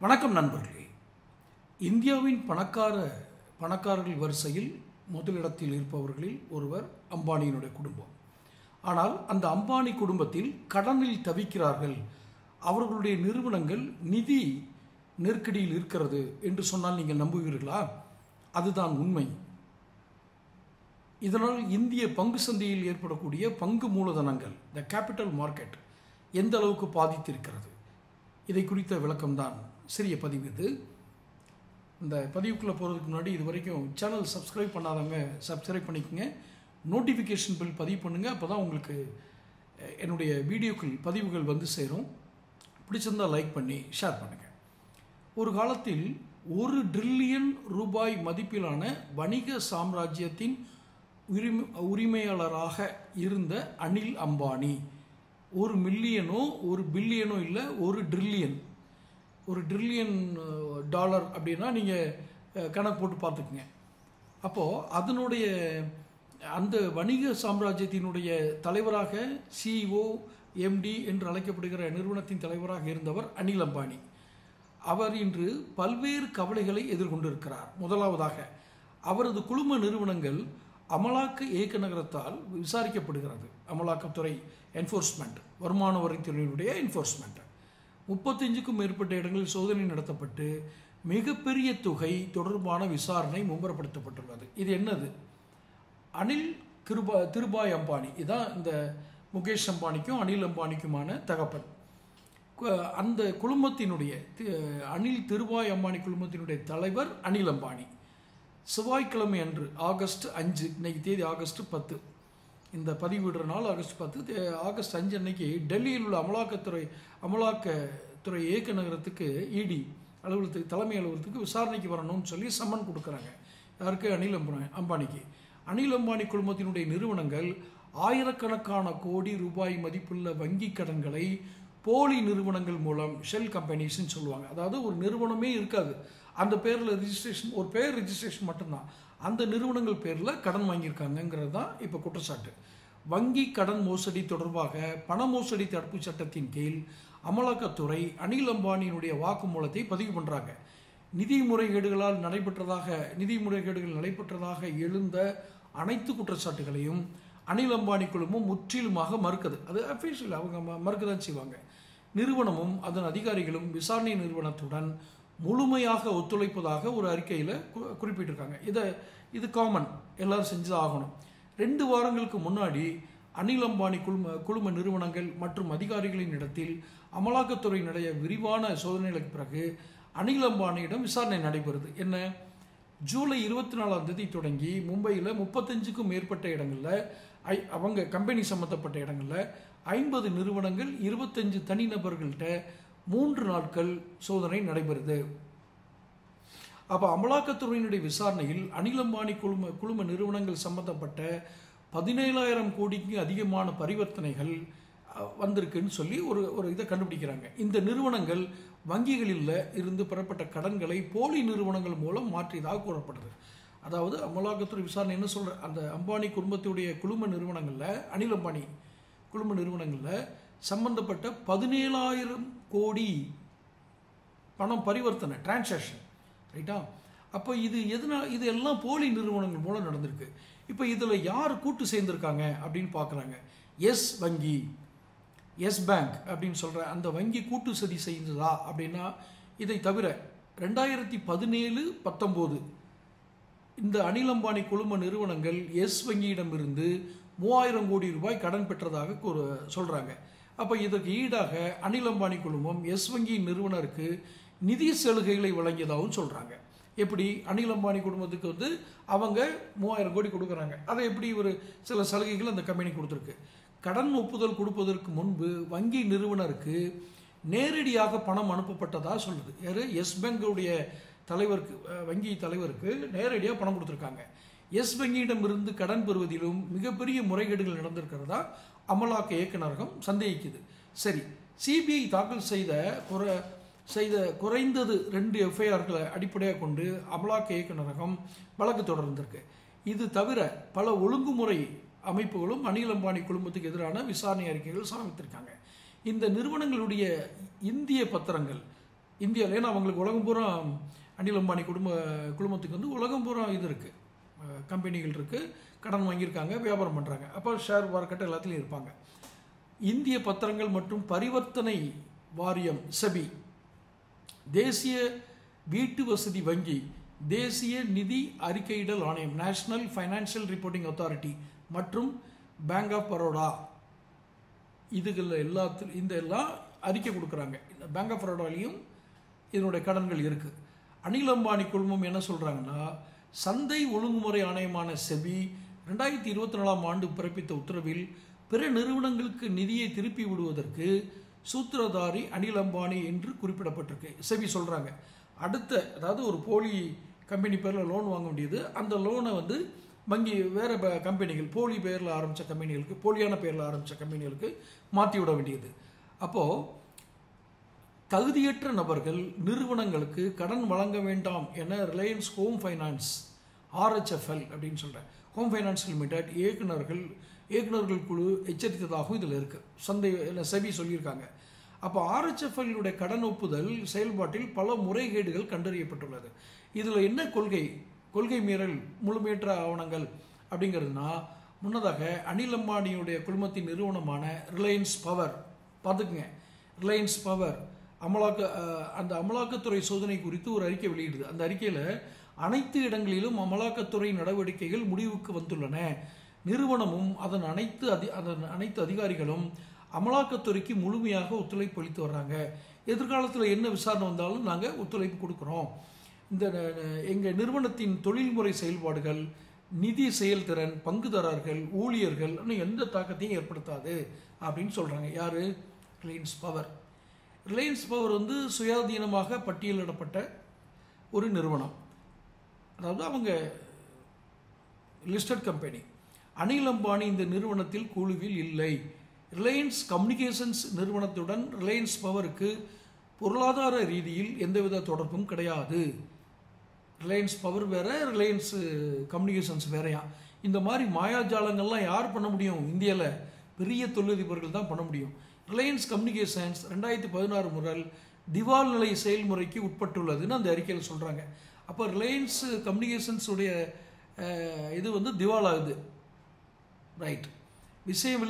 வணக்கம் நண்பர்களே. இந்தியாவின் பணக்காரர்கள் வரிசையில் முதலிடத்தில் இருப்பவர்களில் ஒருவர் அம்பானியினுடைய குடும்பம். ஆனால் அந்த அம்பானி குடும்பத்தில் கடனில் தவிக்கிறார்கள், அவர்களுடைய நிறுவனங்கள் நிதி நெருக்கடியில் இருக்கிறது என்று சொன்னால் நீங்கள் நம்புவீர்களா? அதுதான் உண்மை. இதனால் இந்திய பங்கு சந்தையில் ஏற்படக்கூடிய பங்கு மூலதனங்கள், த கேபிட்டல் மார்க்கெட், எந்த அளவுக்கு பாதித்திருக்கிறது, இதை குறித்த விளக்கம்தான் சிறிய பதிவு இது. இந்த பதிவுக்குள்ளே போகிறதுக்கு முன்னாடி இது வரைக்கும் சேனல் சப்ஸ்கிரைப் பண்ணாதவங்க சப்ஸ்கிரைப் பண்ணிக்கோங்க, நோட்டிஃபிகேஷன் பில் பதிவு பண்ணுங்கள். அப்போ தான் உங்களுக்கு என்னுடைய வீடியோக்கள் பதிவுகள் வந்து சேரும். பிடிச்சிருந்தால் லைக் பண்ணி ஷேர் பண்ணுங்கள். ஒரு காலத்தில் 1 ட்ரில்லியன் ரூபாய் மதிப்பிலான வணிக சாம்ராஜ்யத்தின் உரிமையாளராக இருந்த அனில் அம்பானி, 1 மில்லியனோ 1 பில்லியனோ இல்லை, 1 ட்ரில்லியன் டாலர் அப்படின்னா நீங்கள் கணக்கு போட்டு பார்த்துக்குங்க. அப்போது அதனுடைய அந்த வணிக சாம்ராஜ்யத்தினுடைய தலைவராக, சிஇஓ, எம்டி என்று அழைக்கப்படுகிற நிறுவனத்தின் தலைவராக இருந்தவர் அனில் அம்பானி. அவர் இன்று பல்வேறு கவலைகளை எதிர்கொண்டிருக்கிறார். முதலாவதாக, அவரது குழும நிறுவனங்கள் அமலாக்க இயக்குநரகத்தால் விசாரிக்கப்படுகிறது. அமலாக்கத்துறை, என்ஃபோர்ஸ்மெண்ட், வருமான வரித்துறையினுடைய என்ஃபோர்ஸ்மெண்ட். 35க்கும் மேற்பட்ட இடங்களில் சோதனை நடத்தப்பட்டு மிகப்பெரிய தொகை தொடர்பான விசாரணை மும்முரப்படுத்தப்பட்டுள்ளது. இது என்னது? அனில் திருபாய் அம்பானி, இதுதான் இந்த முகேஷ் அம்பானிக்கும் அனில் அம்பானிக்குமான தகப்பன். அந்த குழுமத்தினுடைய அனில் திருபாய் அம்பானி குழுமத்தினுடைய தலைவர் அனில் அம்பானி செவ்வாய்க்கிழமை அன்று ஆகஸ்ட் 5, இன்னைக்கு தேதி ஆகஸ்ட் 10, இந்த பதிவிடுற நாள் ஆகஸ்ட் 10, ஆகஸ்ட் 5 அன்னைக்கு டெல்லியில் உள்ள அமலாக்கத்துறை இயக்குநரகத்துக்கு, இடி அலுவலகத்துக்கு, தலைமை அலுவலகத்துக்கு விசாரணைக்கு வரணும்னு சொல்லி சம்மன் கொடுக்குறாங்க. யாருக்கு? அனில் அம்பானிக்கு. அனில் அம்பானி குழுமத்தினுடைய நிறுவனங்கள் ஆயிரக்கணக்கான கோடி ரூபாய் மதிப்புள்ள வங்கி கடன்களை போலி நிறுவனங்கள் மூலம், ஷெல் கம்பெனிஸ்ன்னு சொல்லுவாங்க, அதாவது ஒரு நிறுவனமே இருக்காது, அந்த பேரில் ரிஜிஸ்ட்ரேஷன், ஒரு பேர் ரிஜிஸ்ட்ரேஷன் மட்டும்தான், அந்த நிறுவனங்கள் பேரில் கடன் வாங்கியிருக்காங்கங்கிறது தான் இப்போ குற்றச்சாட்டு. வங்கி கடன் மோசடி தொடர்பாக பண மோசடி தடுப்பு சட்டத்தின் கீழ் அமலாக்கத்துறை அனில் அம்பானியினுடைய வாக்குமூலத்தை பதிவு பண்ணுறாங்க. நிதி முறைகேடுகள் நடைபெற்றதாக எழுந்த அனைத்து குற்றச்சாட்டுகளையும் அனில் அம்பானி குழுமம் முற்றிலுமாக மறுக்குது. அது அஃபீஷியல், அவங்க மறுக்க தான் செய்வாங்க. நிறுவனமும் அதன் அதிகாரிகளும் விசாரணை நிறுவனத்துடன் முழுமையாக ஒத்துழைப்பதாக ஒரு அறிக்கையில் குறிப்பிட்டிருக்காங்க. இது காமன், எல்லாரும் செஞ்சு ஆகணும். 2 வாரங்களுக்கு முன்னாடி அனில் அம்பானி குழும நிறுவனங்கள் மற்றும் அதிகாரிகளின் இடத்தில் அமலாக்கத்துறையினுடைய விரிவான சோதனைகளுக்கு பிறகு அனில் அம்பானியிடம் விசாரணை நடைபெறுது. என்ன? ஜூலை 24ஆம் தேதி தொடங்கி மும்பையில் 35க்கும் மேற்பட்ட இடங்களில், அவங்க கம்பெனி சம்மந்தப்பட்ட இடங்களில் 50 நிறுவனங்கள், 25 தனிநபர்கள்ட்ட 3 நாட்கள் சோதனை நடைபெறுது. அப்போ அமலாக்கத்துறையினுடைய விசாரணையில் அனில் அம்பானி குழும நிறுவனங்கள் சம்பந்தப்பட்ட 17,000 கோடிக்கு அதிகமான பரிவர்த்தனைகள் வந்திருக்குன்னு சொல்லி ஒரு இதை கண்டுபிடிக்கிறாங்க. இந்த நிறுவனங்கள் வங்கிகளில் இருந்து பெறப்பட்ட கடன்களை போலி நிறுவனங்கள் மூலம் மாற்றியதாக கூறப்படுது. அதாவது அமலாக்கத்துறை விசாரணை என்ன சொல்ற, அந்த அம்பானி குடும்பத்துடைய குழும நிறுவனங்களில், அனில் அம்பானி குழும நிறுவனங்களில் சம்பந்தப்பட்ட 17,000 கோடி பணம் பரிவர்த்தனை, டிரான்சாக்ஷன், ரைட்டா? அப்போ இது எல்லாம் போலி நிறுவனங்கள் மூலம் நடந்திருக்கு. இப்போ இதில் யார் கூட்டு சேர்ந்திருக்காங்க அப்படின்னு பார்க்குறாங்க. எஸ் வங்கி, எஸ் பேங்க் அப்படின்னு சொல்கிற அந்த வங்கி கூட்டு சதி செய்ததா அப்படின்னா, இதை தவிர 2017-19 இந்த அனில் அம்பானி குழும நிறுவனங்கள் எஸ் வங்கியிடமிருந்து 3,000 கோடி ரூபாய் கடன் பெற்றதாக சொல்கிறாங்க. அப்போ இதற்கு ஈடாக அனில் அம்பானி குழுமம் எஸ் வங்கியின் நிறுவனருக்கு நிதி சலுகைகளை வழங்கியதாகவும் சொல்கிறாங்க. எப்படி? அனில் அம்பானி குடும்பத்துக்கு வந்து அவங்க 3,000 கோடி கொடுக்குறாங்க. அதை எப்படி ஒரு சில சலுகைகள் அந்த கம்பெனி கொடுத்துருக்கு. கடன் ஒப்புதல் கொடுப்பதற்கு முன்பு வங்கி நிறுவனருக்கு நேரடியாக பணம் அனுப்பப்பட்டதாக சொல்லுது. யார்? எஸ் பேங்குடைய தலைவருக்கு, வங்கி தலைவருக்கு நேரடியாக பணம் கொடுத்துருக்காங்க. எஸ் வங்கியிடமிருந்து கடன் பெறுவதிலும் மிகப்பெரிய முறைகேடுகள் நடந்திருக்கிறதா அமலாக்க இயக்குநரகம் சந்தேகிக்குது. சரி, சிபிஐ தாக்கல் செய்த குறைந்தது 2 எஃப்ஐஆர்களை அடிப்படையாக கொண்டு அமலாக்க இயக்குநரகம் வழக்கு தொடர்ந்திருக்கு. இது தவிர பல ஒழுங்குமுறை அமைப்புகளும் அனில் அம்பானி குழுமத்துக்கு எதிரான விசாரணை அறிக்கைகள் சமர்ப்பித்திருக்காங்க. இந்த நிறுவனங்களுடைய இந்திய பத்திரங்கள், இந்தியாவில். ஏன்னா அவங்களுக்கு உலகம் பூரா அனில் அம்பானி குடும்பத்துக்கு வந்து உலகம் பூரா இது இருக்குது, கம்பெனிகள் இருக்குது, கடன் வாங்கியிருக்காங்க, வியாபாரம் பண்ணுறாங்க. அப்போ ஷேர் மார்க்கெட் எல்லாத்துலேயும் இருப்பாங்க. இந்திய பத்திரங்கள் மற்றும் பரிவர்த்தனை வாரியம் செபி, தேசிய வீட்டு வசதி வங்கி, தேசிய நிதி அறிக்கையிடல் ஆணையம் நேஷனல் ஃபைனான்சியல் ரிப்போர்ட்டிங் அத்தாரிட்டி மற்றும் பேங்க் ஆஃப் பரோடா, இதுகள் எல்லாம் அறிக்கை கொடுக்குறாங்க. இந்த பேங்க் ஆஃப் பரோடாலையும் இதனுடைய கடன்கள் இருக்குது. அனில் அம்பானி குழுமம் என்ன சொல்கிறாங்கன்னா, சந்தை ஒழுங்குமுறை ஆணையமான செபி 2024ஆம் ஆண்டு பிறப்பித்த உத்தரவில் பிற நிறுவனங்களுக்கு நிதியை திருப்பி விடுவதற்கு சூத்திரதாரி அனில் அம்பானி என்று குறிப்பிடப்பட்டிருக்கு. செபி சொல்கிறாங்க, அதாவது ஒரு போலி கம்பெனி பேரில் லோன் வாங்க வேண்டியது, அந்த லோனை வந்து வங்கி வேறு கம்பெனிகள், போலி பேரில் ஆரம்பித்த கம்பெனிகளுக்கு, போலியான பேரில் ஆரம்பித்த கம்பெனிகளுக்கு மாற்றி விட வேண்டியது. அப்போது தகுதியற்ற நபர்கள் நிறுவனங்களுக்கு கடன் வழங்க வேண்டாம் என ரிலையன்ஸ் ஹோம் ஃபைனான்ஸ் RHFL அப்படின்னு சொல்கிறேன், ஹோம் ஃபைனான்ஸ் லிமிடெட் இயக்குநர்கள் குழு எச்சரித்ததாகவும் இதில் இருக்குது, செபி சொல்லியிருக்காங்க. அப்போ RHFL கடன் ஒப்புதல் செயல்பாட்டில் பல முறைகேடுகள் கண்டறியப்பட்டுள்ளது. இதில் என்ன கொள்கை மீறல் முழுமையற்ற ஆவணங்கள் அப்படிங்கிறதுனா, முன்னதாக அனில் அம்பானியுடைய குழுமத்தின் நிறுவனமான ரிலையன்ஸ் பவர், பார்த்துக்குங்க, ரிலையன்ஸ் பவர் அந்த அமலாக்கத்துறை சோதனை குறித்து ஒரு அறிக்கை வெளியிடுது. அந்த அறிக்கையில் அனைத்து இடங்களிலும் அமலாக்கத்துறை நடவடிக்கைகள் முடிவுக்கு வந்துள்ளன, நிறுவனமும் அதன் அனைத்து அதிகாரிகளும் அமலாக்கத்துறைக்கு முழுமையாக ஒத்துழைப்பு அளித்து வர்றாங்க, எதிர்காலத்தில் என்ன விசாரணை வந்தாலும் நாங்கள் ஒத்துழைப்பு கொடுக்குறோம், இந்த எங்கள் நிறுவனத்தின் தொழில்முறை செயல்பாடுகள், நிதி செயல்திறன், பங்குதாரர்கள், ஊழியர்கள் எந்த தாக்கத்தையும் ஏற்படுத்தாது அப்படின்னு சொல்கிறாங்க. யார்? ரிலையன்ஸ் பவர் வந்து சுயாதீனமாக பட்டியலிடப்பட்ட ஒரு நிறுவனம், அதாவது அவங்க லிஸ்டட் கம்பெனி. அனில் அம்பானி இந்த நிறுவனத்தில் குழுவில் இல்லை. ரிலையன்ஸ் கம்யூனிகேஷன்ஸ் நிறுவனத்துடன் ரிலையன்ஸ் பவருக்கு பொருளாதார ரீதியில் எந்தவித தொடர்பும் கிடையாது. ரிலையன்ஸ் பவர் வேற, ரிலையன்ஸ் கம்யூனிகேஷன்ஸ் வேறையா. இந்த மாதிரி மாயாஜாலங்கள்லாம் யார் பண்ண முடியும்? இந்தியாவில் பெரிய தொழிலதிபர்கள் தான் பண்ண முடியும். ரிலையன்ஸ் கம்யூனிகேஷன்ஸ் 2016 முதல் திவால் நிலை செயல்முறைக்கு உட்பட்டுள்ளதுன்னு அந்த அறிக்கையில் சொல்கிறாங்க. அப்போ ரிலையன்ஸ் கம்யூனிகேஷன்ஸ் உடைய இது வந்து திவால் ஆகுது, ரைட்? விஷயம்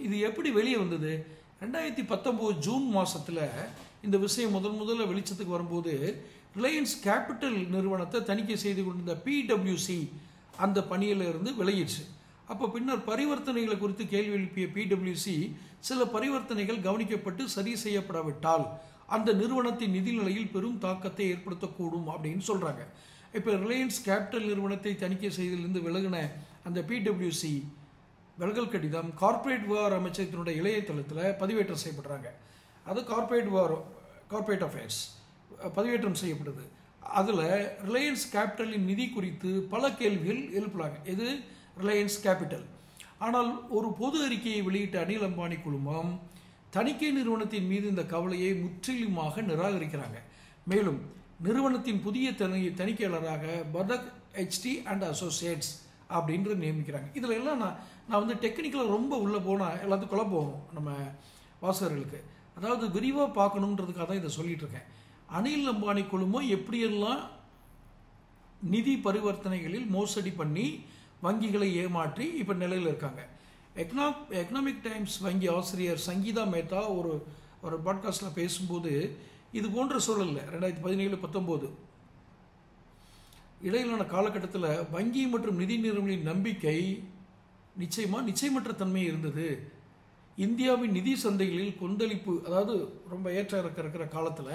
இது எப்படி வெளியே வந்தது? 2019 ஜூன் மாதத்தில் இந்த விஷயம் முதல்ல வெளிச்சத்துக்கு வரும்போது ரிலையன்ஸ் கேபிட்டல் நிறுவனத்தை தணிக்கை செய்து கொண்டிருந்த PwC அந்த பணியிலிருந்து விலகிடுச்சு. அப்போ பின்னர் பரிவர்த்தனைகளை குறித்து கேள்வி எழுப்பிய PwC சில பரிவர்த்தனைகள் கவனிக்கப்பட்டு சரி செய்யப்படாவிட்டால் அந்த நிறுவனத்தின் நிதி நிலையில் பெரும் தாக்கத்தை ஏற்படுத்தக்கூடும் அப்படின்னு சொல்கிறாங்க. இப்போ ரிலையன்ஸ் கேபிட்டல் நிறுவனத்தை தணிக்கை செய்ததிலிருந்து விலகின அந்த PwC விலகல் கடிதம் கார்ப்பரேட் விவகார அமைச்சகத்தினுடைய இணையதளத்தில் பதிவேற்றம் செய்யப்படுறாங்க. அது கார்ப்பரேட் அஃபேர்ஸ் பதிவேற்றம் செய்யப்படுது. அதில் ரிலையன்ஸ் கேபிட்டலின் நிதி குறித்து பல கேள்விகள் எழுப்புறாங்க. இது ரிலையன்ஸ் கேபிட்டல். ஆனால் ஒரு பொது அறிக்கையை வெளியிட்ட அனில் அம்பானி குழுமம் தணிக்கை நிறுவனத்தின் மீது இந்த கவலையை முற்றிலுமாக நிராகரிக்கிறாங்க. மேலும் நிறுவனத்தின் புதிய தணிக்கையாளராக பதக் HT அண்ட் அசோசியேட்ஸ் அப்படின்ற நியமிக்கிறாங்க. இதில் எல்லாம் நான் வந்து டெக்னிக்கலாக ரொம்ப உள்ளே போனால் எல்லாத்துக்கும் குழப்பம் நம்ம வாசகர்களுக்கு. அதாவது விரிவாக பார்க்கணுன்றதுக்காக தான் இதை சொல்லிட்டு இருக்கேன். அனில் அம்பானி குழுமம் எப்படியெல்லாம் நிதி பரிவர்த்தனைகளில் மோசடி பண்ணி வங்கிகளை ஏமாற்றி இப்போ நிலையில் இருக்காங்க. எக்கனாமிக் டைம்ஸ் வங்கி ஆசிரியர் சங்கீதா மேத்தா ஒரு பாட்காஸ்டில் பேசும்போது இது போன்ற சூழலில் 2017-19 இடையிலான காலகட்டத்தில் வங்கி மற்றும் நிதி நிறுவனங்களின் நம்பிக்கை நிச்சயமற்ற தன்மை இருந்தது. இந்தியாவின் நிதி சந்தைகளில் கொந்தளிப்பு, அதாவது ரொம்ப ஏற்ற இருக்கிற காலத்தில்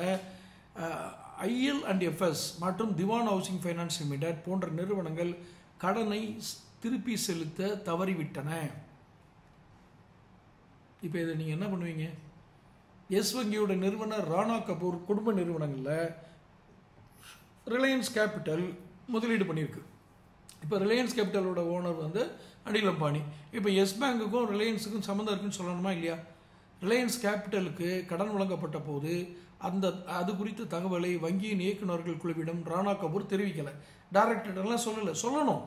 IL&FS மற்றும் திவான் ஹவுசிங் ஃபைனான்ஸ் லிமிடெட் போன்ற நிறுவனங்கள் கடனை திருப்பி செலுத்த தவறிவிட்டன. இப்போ இதை நீங்கள் என்ன பண்ணுவீங்க? எஸ் வங்கியோட நிறுவனர் ராணா கபூர் குடும்ப நிறுவனங்களில் ரிலையன்ஸ் கேபிட்டல் முதலீடு பண்ணியிருக்கு. இப்போ ரிலையன்ஸ் கேபிட்டலோட ஓனர் வந்து அனில் அம்பானி. இப்போ எஸ் பேங்குக்கும் ரிலையன்ஸுக்கும் சம்மந்தம் இருக்குன்னு சொல்லணுமா இல்லையா? ரிலையன்ஸ் கேபிட்டலுக்கு கடன் வழங்கப்பட்ட போது அது குறித்த தகவலை வங்கியின் இயக்குநர்கள் குழுவிடம் ராணா கபூர் தெரிவிக்கலை. டைரக்டர்லாம் சொல்லணும்,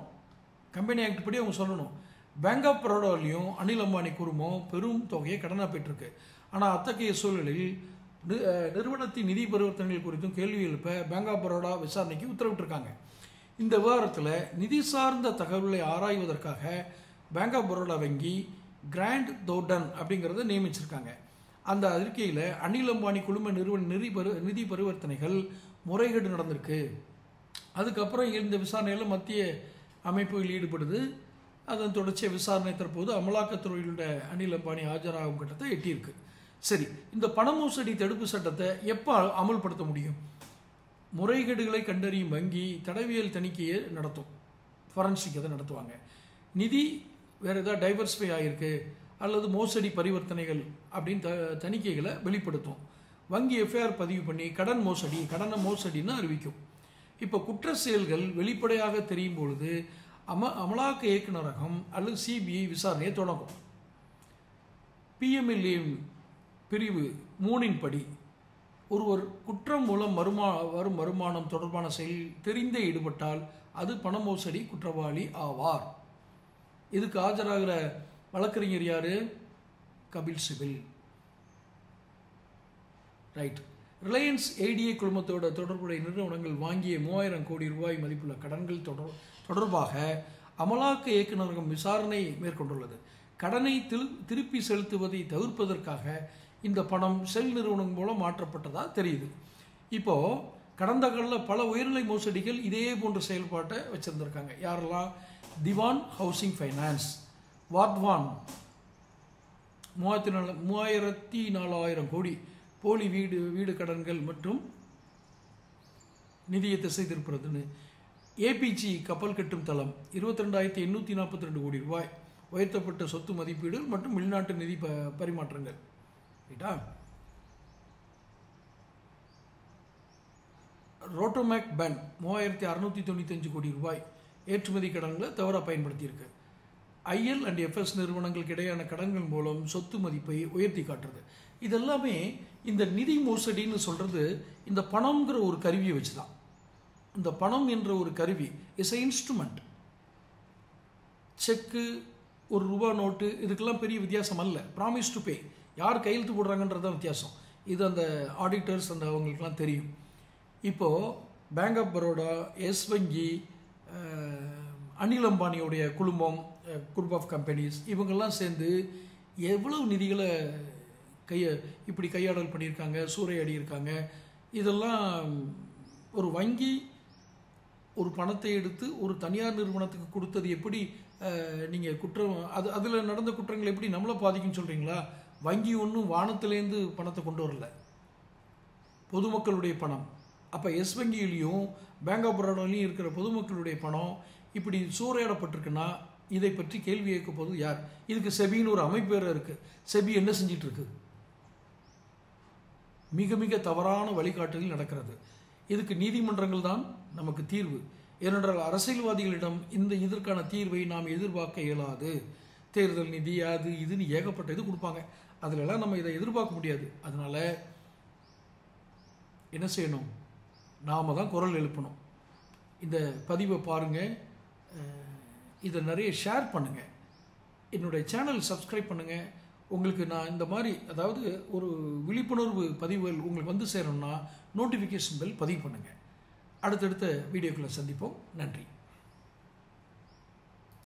கம்பெனி ஆக்ட் படி அவங்க சொல்லணும். பேங்க் ஆஃப் பரோடாவிலையும் அனில் அம்பானி குழுமம் பெரும் தொகையை கடனாக பெற்றிருக்கு. ஆனால் அத்தகைய சூழலில் நிறுவனத்தின் நிதி பரிவர்த்தனைகள் குறித்தும் கேள்வி எழுப்ப பேங்க் ஆஃப் பரோடா விசாரணைக்கு உத்தரவிட்டிருக்காங்க. இந்த விவகாரத்தில் நிதி சார்ந்த தகவல்களை ஆராய்வதற்காக பேங்க் ஆஃப் பரோடா வங்கி கிராண்ட் தோர்டன் அப்படிங்கிறத நியமிச்சிருக்காங்க. அந்த அறிக்கையில் அனில் அம்பானி குழும நிறுவன நிதி பரிவர்த்தனைகள் முறைகேடு நடந்திருக்கு. அதுக்கப்புறம் இந்த விசாரணையில் மத்திய அமைப்புகள் ஈடுபடுது. அதன் தொடர்ச்சிய விசாரணை தற்போது அமலாக்கத்துறையிலுடைய அனில் அம்பானி ஆஜராகும் கட்டத்தை எட்டியிருக்கு. சரி, இந்த பண மோசடி தடுப்பு சட்டத்தை எப்போ அமல்படுத்த முடியும்? முறைகேடுகளை கண்டறியும் வங்கி தடவியல் தணிக்கையை நடத்தும், ஃபொரன்சிக் அதை நடத்துவாங்க. நிதி வேறு ஏதாவது டைவர்ஸ்ஃபை ஆகிருக்கு அல்லது மோசடி பரிவர்த்தனைகள் அப்படின்னு தணிக்கைகளை வெளிப்படுத்தும். வங்கி எஃப்ஐஆர் பதிவு பண்ணி கடனை மோசடின்னு அறிவிக்கும். இப்போ குற்ற செயல்கள் வெளிப்படையாக தெரியும் பொழுது அமலாக்க இயக்குநரகம் அல்லது சிபிஐ விசாரணையை தொடங்கும். பிஎம்எல்ஏ பிரிவு 3 படி ஒருவர் குற்றம் மூலம் வரும் வருமானம் தொடர்பான செயல் தெரிந்தே ஈடுபட்டால் அது பண மோசடி குற்றவாளி ஆவார். இதுக்கு ஆஜராகிற வழக்கறிஞர் யாரு? Kapil Sibal. Right. Reliance ADA குழுமத்தோட தொடர்புடைய நிறுவனங்கள் வாங்கிய 3000 கோடி ரூபாய் மதிப்புள்ள கடன்கள் தொடர்பாக அமலாக்க இயக்குநரகம் விசாரணை மேற்கொண்டுள்ளது. கடனை திருப்பி செலுத்துவதை தவிர்ப்பதற்காக இந்த பணம் செல் நிறுவனம் மூலம் மாற்றப்பட்டதா தெரியுது. இப்போ கடந்த காலில் பல உயர்நிலை மோசடிகள் இதே போன்ற செயல்பாட்டை வச்சிருந்திருக்காங்க. யாரெல்லாம்? திவான் ஹவுசிங் ஃபைனான்ஸ், வாட்வான் 34,000 கோடி போலி வீடு கடன்கள் மற்றும் நிதியை திசை திருப்புறதுன்னு. ஏபிஜி கப்பல் கட்டும் தளம் 22,842 கோடி ரூபாய் உயர்த்தப்பட்ட சொத்து மதிப்பீடு மற்றும் வெளிநாட்டு நிதி பரிமாற்றங்கள். ரைட்டா? ரோட்டோமேக் பேன் 3,695 கோடி ரூபாய் ஏற்றுமதி கடன்களை தவறாக பயன்படுத்தியிருக்கு. ஐஎல் அண்ட் எஃப்எஸ் நிறுவனங்களுக்கு இடையான கடன்கள் மூலம் சொத்து மதிப்பை உயர்த்தி காட்டுறது. இதெல்லாமே இந்த நிதி மோசடின்னு சொல்கிறது இந்த பணம்ங்கிற ஒரு கருவியை வச்சு தான். இந்த பணம் என்ற ஒரு கருவி is a instrument. Cheque, ₹1 note, இதுக்கெல்லாம் பெரிய வித்தியாசம் அல்ல. ப்ராமிஸ் டு பே, யார் கையெழுத்து போடுறாங்கன்றது தான் வித்தியாசம். இது அந்த ஆடிட்டர்ஸ் அவங்களுக்குலாம் தெரியும். இப்போது பேங்க் ஆஃப் பரோடா, எஸ் வங்கி, அனில் அம்பானியோடைய குழுமம், குரூப் ஆஃப் கம்பெனிஸ், இவங்கெல்லாம் சேர்ந்து எவ்வளவு நிதிகளை இப்படி கையாடல் பண்ணியிருக்காங்க, சூறையாடி இருக்காங்க. இதெல்லாம் ஒரு வங்கி ஒரு பணத்தை எடுத்து ஒரு தனியார் நிறுவனத்துக்கு கொடுத்தது எப்படி நீங்கள் அதில் நடந்த குற்றங்கள் எப்படி நம்மளை பாதிக்குன்னு சொல்கிறீங்களா? வங்கி ஒன்றும் வானத்திலேருந்து பணத்தை கொண்டு வரல, பொதுமக்களுடைய பணம். அப்போ எஸ் வங்கியிலையும் பேங்க் ஆஃப் பரோடாலையும் இருக்கிற பொதுமக்களுடைய பணம் இப்படி சூறையாடப்பட்டிருக்குன்னா இதை பற்றி கேள்வி கேட்க போது யார்? இதுக்கு செபின்னு ஒரு அமைப்பு வேறு இருக்குது. செபி என்ன செஞ்சிட்டு இருக்கு? மிக மிக தவறான வழிகாட்டுதல் நடக்கிறது. இதுக்கு நீதிமன்றங்கள் தான் நமக்கு தீர்வு. ஏனென்றால் அரசியல்வாதிகளிடம் இதற்கான தீர்வை நாம் எதிர்பார்க்க இயலாது. தேர்தல் நிதி அது இதுன்னு ஏகப்பட்ட இது கொடுப்பாங்க. அதிலெல்லாம் நம்ம இதை எதிர்பார்க்க முடியாது. அதனால் என்ன செய்யணும்? நாம் தான் குரல் எழுப்பணும். இந்த பதிவை பாருங்கள், இதை நிறைய ஷேர் பண்ணுங்கள், என்னுடைய சேனல் சப்ஸ்கிரைப் பண்ணுங்கள். உங்களுக்கு நான் இந்த மாதிரி அதாவது ஒரு விழிப்புணர்வு பதிவுகள் உங்களுக்கு வந்து சேரணும்னா நோட்டிஃபிகேஷன் பெல் பதிவு பண்ணுங்கள். அடுத்தடுத்த வீடியோக்களை சந்திப்போம். நன்றி.